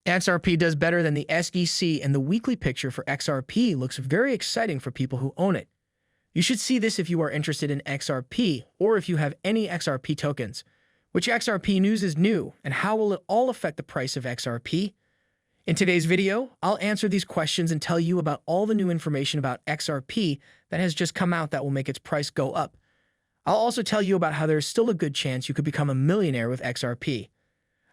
XRP does better than the SEC, and the weekly picture for XRP looks very exciting for people who own it. You should see this if you are interested in XRP or if you have any XRP tokens. Which XRP news is new, and how will it all affect the price of XRP? In today's video, I'll answer these questions and tell you about all the new information about XRP that has just come out that will make its price go up. I'll also tell you about how there's still a good chance you could become a millionaire with XRP.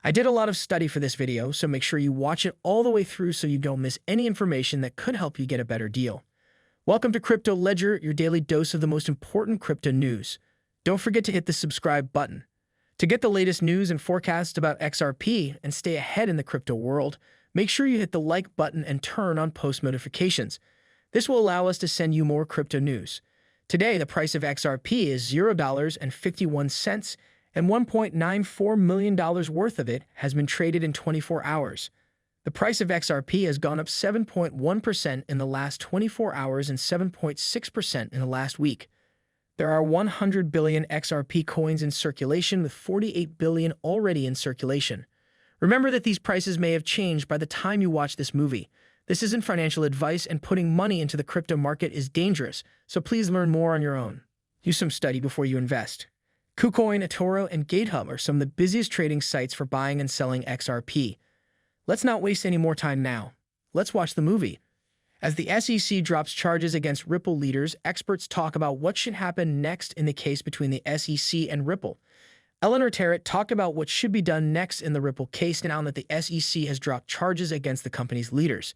I did a lot of study for this video, so make sure you watch it all the way through so you don't miss any information that could help you get a better deal. Welcome to Crypto Ledger, your daily dose of the most important crypto news. Don't forget to hit the subscribe button. To get the latest news and forecasts about XRP and stay ahead in the crypto world, make sure you hit the like button and turn on post notifications. This will allow us to send you more crypto news. Today, the price of XRP is $0.51, and $1.94 million worth of it has been traded in 24 hours. The price of XRP has gone up 7.1% in the last 24 hours and 7.6% in the last week. There are 100 billion XRP coins in circulation, with 48 billion already in circulation. Remember that these prices may have changed by the time you watch this movie. This isn't financial advice, and putting money into the crypto market is dangerous, so please learn more on your own. Do some study before you invest. KuCoin, eToro, and GateHub are some of the busiest trading sites for buying and selling XRP. Let's not waste any more time now. Let's watch the movie. As the SEC drops charges against Ripple leaders, experts talk about what should happen next in the case between the SEC and Ripple. Eleanor Terrett talked about what should be done next in the Ripple case now that the SEC has dropped charges against the company's leaders.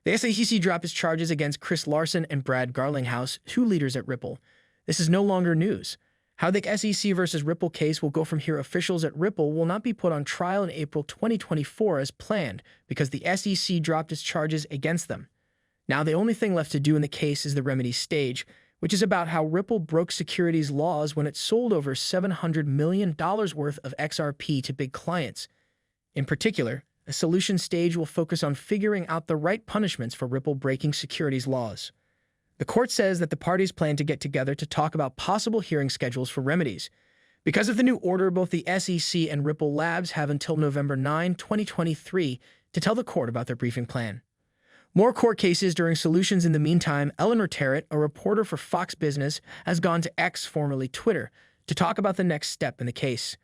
The SEC dropped its charges against Chris Larsen and Brad Garlinghouse, two leaders at Ripple. This is no longer news. How the SEC versus Ripple case will go from here: officials at Ripple will not be put on trial in April 2024 as planned because the SEC dropped its charges against them. Now the only thing left to do in the case is the remedy stage, which is about how Ripple broke securities laws when it sold over $700 million worth of XRP to big clients. In particular, a solution stage will focus on figuring out the right punishments for Ripple breaking securities laws. The court says that the parties plan to get together to talk about possible hearing schedules for remedies. Because of the new order, both the SEC and Ripple Labs have until November 9, 2023 to tell the court about their briefing plan. More court cases during solutions. In the meantime, Eleanor Terrett, a reporter for Fox Business, has gone to X, formerly Twitter, to talk about the next step in the case.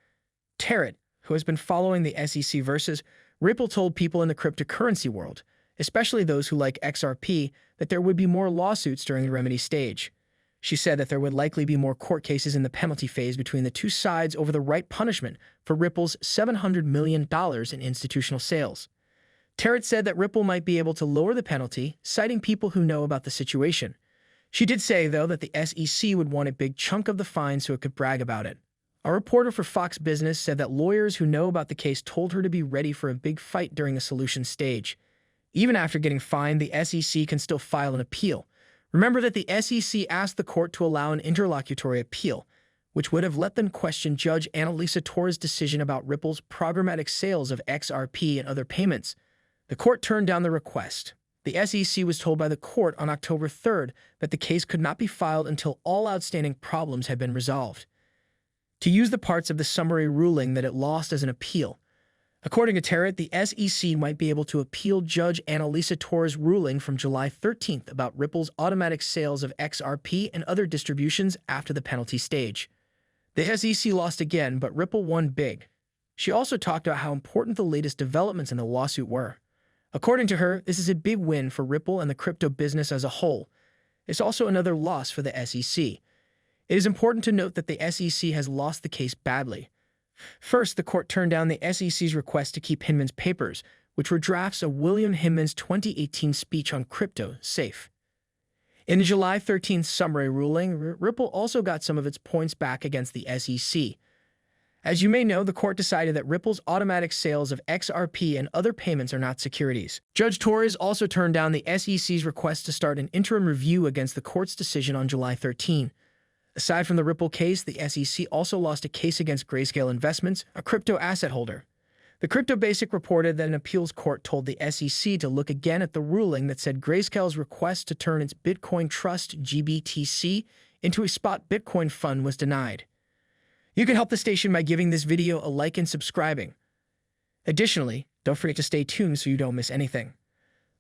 Terrett, who has been following the SEC versus Ripple, told people in the cryptocurrency world, especially those who like XRP, that there would be more lawsuits during the remedy stage. She said that there would likely be more court cases in the penalty phase between the two sides over the right punishment for Ripple's $700 million in institutional sales. Terrett said that Ripple might be able to lower the penalty, citing people who know about the situation. She did say, though, that the SEC would want a big chunk of the fine so it could brag about it. A reporter for Fox Business said that lawyers who know about the case told her to be ready for a big fight during the solution stage. Even after getting fined, the SEC can still file an appeal. Remember that the SEC asked the court to allow an interlocutory appeal, which would have let them question Judge Annalisa Torres' decision about Ripple's programmatic sales of XRP and other payments. The court turned down the request. The SEC was told by the court on October 3rd that the case could not be filed until all outstanding problems had been resolved. To use the parts of the summary ruling that it lost as an appeal. According to Terrett, the SEC might be able to appeal Judge Annalisa Torres' ruling from July 13th about Ripple's automatic sales of XRP and other distributions after the penalty stage. The SEC lost again, but Ripple won big. She also talked about how important the latest developments in the lawsuit were. According to her, this is a big win for Ripple and the crypto business as a whole. It's also another loss for the SEC. It is important to note that the SEC has lost the case badly. First, the court turned down the SEC's request to keep Hinman's papers, which were drafts of William Hinman's 2018 speech on crypto, safe. In the July 13th summary ruling, Ripple also got some of its points back against the SEC. As you may know, the court decided that Ripple's automatic sales of XRP and other payments are not securities. Judge Torres also turned down the SEC's request to start an interim review against the court's decision on July 13. Aside from the Ripple case, the SEC also lost a case against Grayscale Investments, a crypto asset holder. The Crypto Basic reported that an appeals court told the SEC to look again at the ruling that said Grayscale's request to turn its Bitcoin Trust (GBTC) into a spot Bitcoin fund was denied. You can help the station by giving this video a like and subscribing. Additionally, Don't forget to stay tuned so you don't miss anything.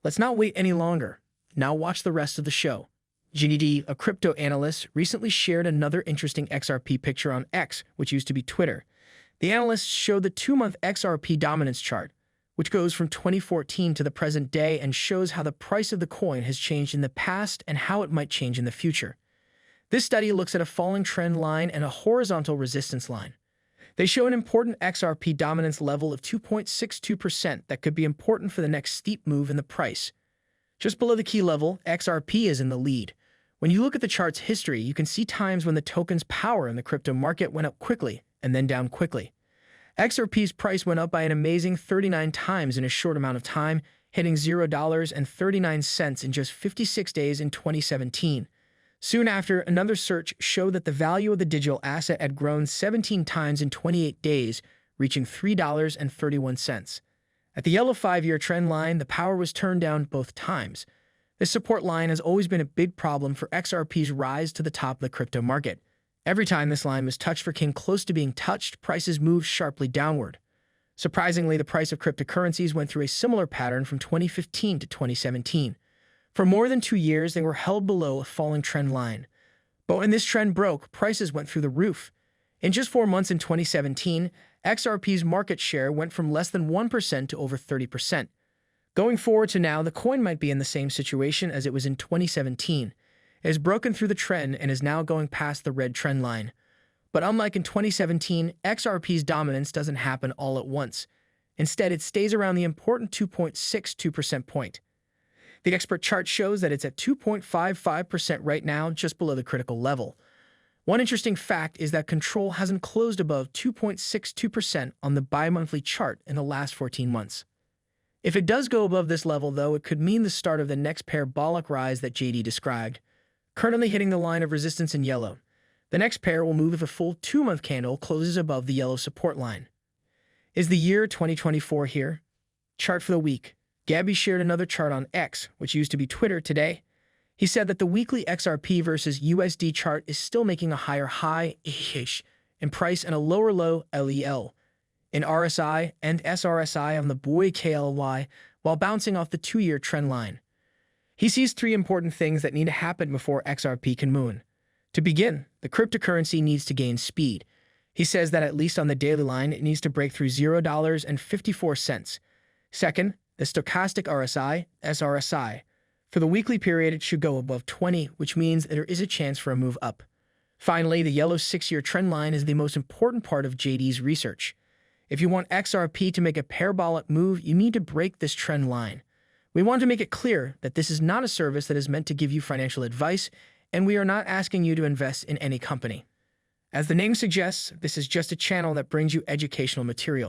Let's not wait any longer. Now watch the rest of the show. GDD, a crypto analyst, recently shared another interesting XRP picture on X, which used to be Twitter. The analyst showed the 2-month XRP dominance chart, which goes from 2014 to the present day and shows how the price of the coin has changed in the past and how it might change in the future. This study looks at a falling trend line and a horizontal resistance line. They show an important XRP dominance level of 2.62% that could be important for the next steep move in the price. Just below the key level, XRP is in the lead. When you look at the chart's history, you can see times when the token's power in the crypto market went up quickly and then down quickly. XRP's price went up by an amazing 39 times in a short amount of time, hitting $0.39 in just 56 days in 2017. Soon after, another search showed that the value of the digital asset had grown 17 times in 28 days, reaching $3.31. At the yellow 5-year trend line, the power was turned down both times. This support line has always been a big problem for XRP's rise to the top of the crypto market. Every time this line was touched or came close to being touched, prices moved sharply downward. Surprisingly, the price of cryptocurrencies went through a similar pattern from 2015 to 2017. For more than 2 years, they were held below a falling trend line. But when this trend broke, prices went through the roof. In just 4 months in 2017, XRP's market share went from less than 1% to over 30%. Going forward to now, the coin might be in the same situation as it was in 2017. It has broken through the trend and is now going past the red trend line. But unlike in 2017, XRP's dominance doesn't happen all at once. Instead, it stays around the important 2.62% point. The expert chart shows that it's at 2.55% right now, just below the critical level. One interesting fact is that control hasn't closed above 2.62% on the bi-monthly chart in the last 14 months. If it does go above this level, though, it could mean the start of the next parabolic rise that JD described, currently hitting the line of resistance in yellow. The next pair will move if a full 2-month candle closes above the yellow support line. Is the year 2024 here? Chart for the week. Gabby shared another chart on X, which used to be Twitter, today. He said that the weekly XRP versus USD chart is still making a higher high in price and a lower low LEL in RSI and SRSI on the buoy KLY while bouncing off the 2-year trend line. He sees 3 important things that need to happen before XRP can moon. To begin, the cryptocurrency needs to gain speed. He says that at least on the daily line, it needs to break through $0.54. Second, the stochastic RSI, SRSI. For the weekly period, it should go above 20, which means there is a chance for a move up. Finally, the yellow 6-year trend line is the most important part of JD's research. If you want XRP to make a parabolic move, you need to break this trend line. We want to make it clear that this is not a service that is meant to give you financial advice, and we are not asking you to invest in any company. As the name suggests, this is just a channel that brings you educational material.